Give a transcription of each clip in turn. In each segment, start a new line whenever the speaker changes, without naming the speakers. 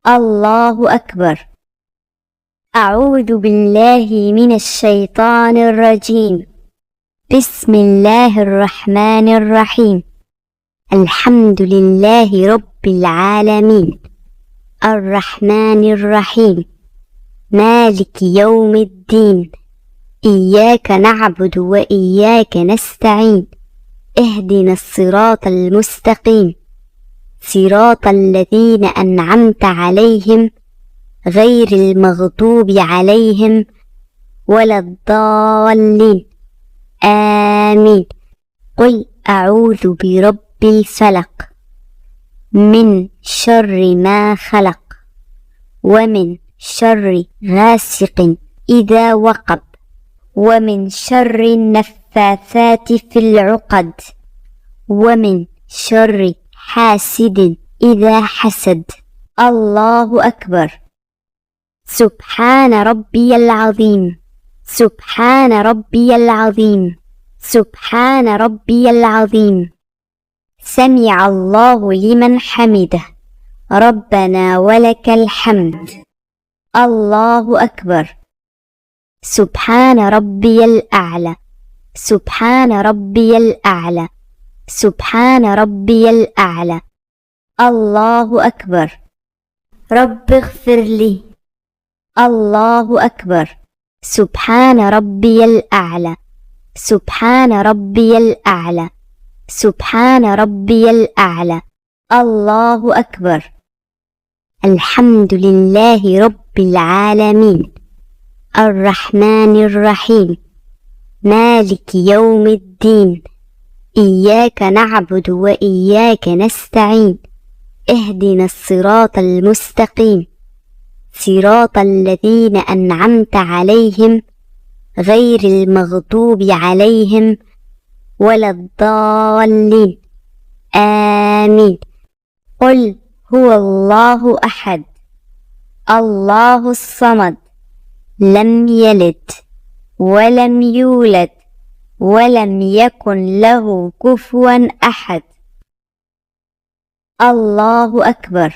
الله أكبر. أعوذ بالله من الشيطان الرجيم. بسم الله الرحمن الرحيم. الحمد لله رب العالمين، الرحمن الرحيم، مالك يوم الدين، إياك نعبد وإياك نستعين، اهدنا الصراط المستقيم، صراط الذين أنعمت عليهم غير المغضوب عليهم ولا الضالين، آمين. قل أعوذ برب الفلق من شر ما خلق، ومن شر غاسق إذا وقب، ومن شر النفاثات في العقد، ومن شر حاسد إذا حسد. الله أكبر. سبحان ربي العظيم، سبحان ربي العظيم، سبحان ربي العظيم. سمع الله لمن حمده، ربنا ولك الحمد. الله أكبر. سبحان ربي الأعلى، سبحان ربي الأعلى، سبحان ربي الأعلى. الله أكبر. رب اغفر لي. الله أكبر. سبحان ربي الأعلى، سبحان ربي الأعلى، سبحان ربي الأعلى. الله أكبر. الحمد لله رب العالمين، الرحمن الرحيم، مالك يوم الدين، إياك نعبد وإياك نستعين، اهدنا الصراط المستقيم، صراط الذين أنعمت عليهم غير المغضوب عليهم ولا الضالين، آمين. قل هو الله أحد، الله الصمد، لم يلد ولم يولد ولم يكن له كفوا أحد. الله أكبر.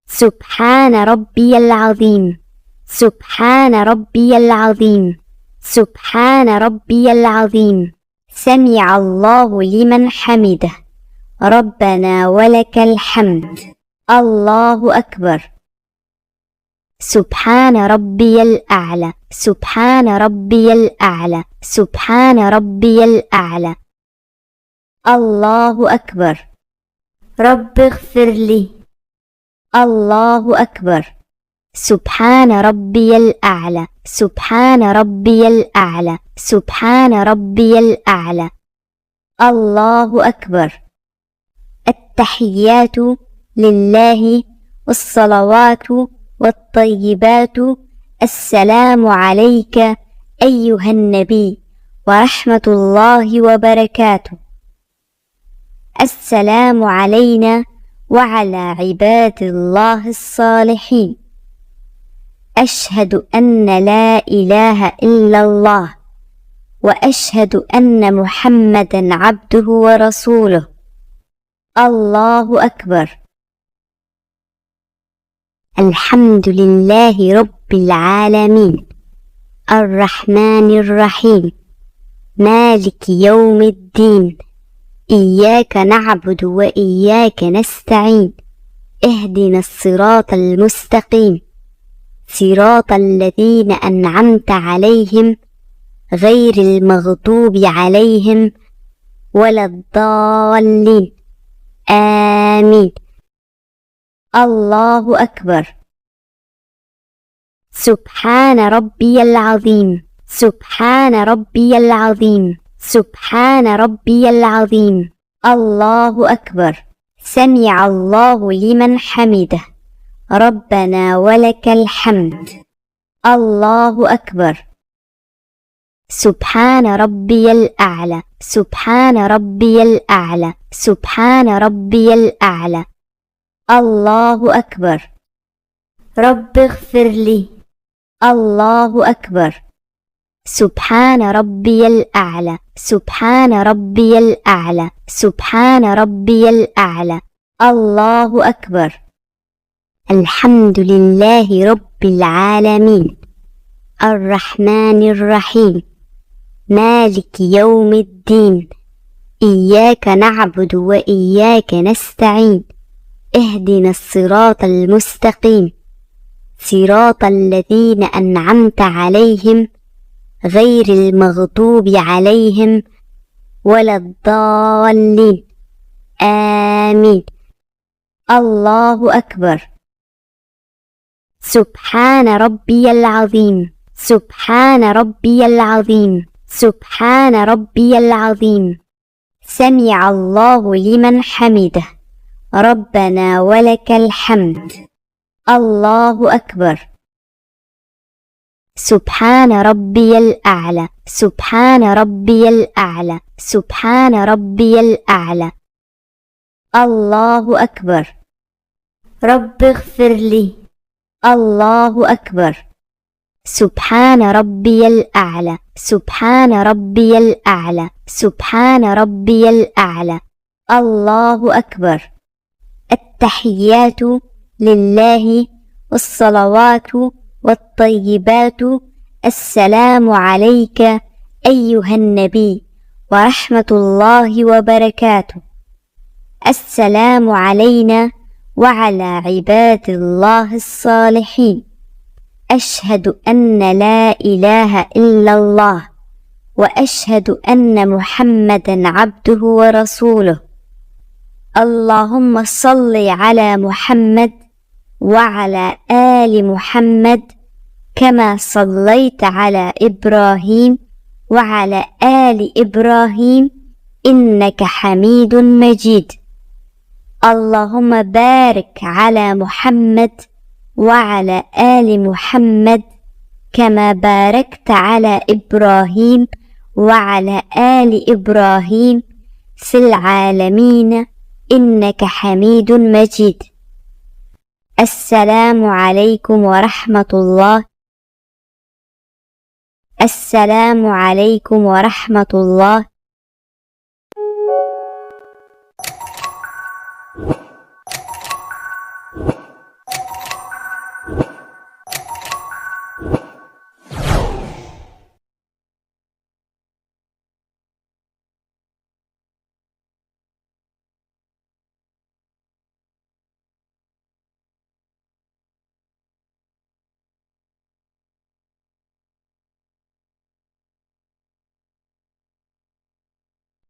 سبحان ربي العظيم، سبحان ربي العظيم، سبحان ربي العظيم. سمع الله لمن حمده، ربنا ولك الحمد. الله أكبر. سبحان ربي الأعلى، سبحان ربي الأعلى، سبحان ربي الأعلى. الله أكبر. رب اغفر لي. الله أكبر. سبحان ربي الأعلى، سبحان ربي الأعلى، سبحان ربي الأعلى. الله أكبر. التحيات لله والصلوات والطيبات. السلام عليك أيها النبي ورحمة الله وبركاته. السلام علينا وعلى عباد الله الصالحين. أشهد أن لا إله إلا الله، وأشهد أن محمدا عبده ورسوله. الله أكبر. الحمد لله رب العالمين، الرحمن الرحيم، مالك يوم الدين، إياك نعبد وإياك نستعين، اهدنا الصراط المستقيم، صراط الذين أنعمت عليهم غير المغضوب عليهم ولا الضالين، آمين. الله أكبر. سبحان ربي العظيم، سبحان ربي العظيم، سبحان ربي العظيم. الله أكبر. سمع الله لمن حمده، ربنا ولك الحمد. الله أكبر. سبحان ربي الأعلى، سبحان ربي الأعلى، سبحان ربي الأعلى. الله أكبر. رب اغفر لي. الله أكبر. سبحان ربي الأعلى، سبحان ربي الأعلى، سبحان ربي الأعلى. الله أكبر. الحمد لله رب العالمين الرحمن الرحيم مالك يوم الدين إياك نعبد وإياك نستعين اهدنا الصراط المستقيم صراط الذين أنعمت عليهم غير المغضوب عليهم ولا الضالين آمين. الله أكبر. سبحان ربي العظيم سبحان ربي العظيم سبحان ربي العظيم. سمع الله لمن حمده ربنا ولك الحمد. الله أكبر. سبحان ربي الأعلى سبحان ربي الأعلى سبحان ربي الأعلى. الله أكبر. رب اغفر لي. الله أكبر. سبحان ربي الأعلى سبحان ربي الأعلى سبحان ربي الأعلى. الله أكبر. التحيات لله والصلوات والطيبات السلام عليك أيها النبي ورحمة الله وبركاته. السلام علينا وعلى عباد الله الصالحين. أشهد أن لا إله إلا الله وأشهد أن محمدا عبده ورسوله. اللهم صل على محمد وعلى آل محمد كما صليت على إبراهيم وعلى آل إبراهيم إنك حميد مجيد. اللهم بارك على محمد وعلى آل محمد كما باركت على إبراهيم وعلى آل إبراهيم في العالمين إنك حميد مجيد. السلام عليكم ورحمة الله. السلام عليكم ورحمة الله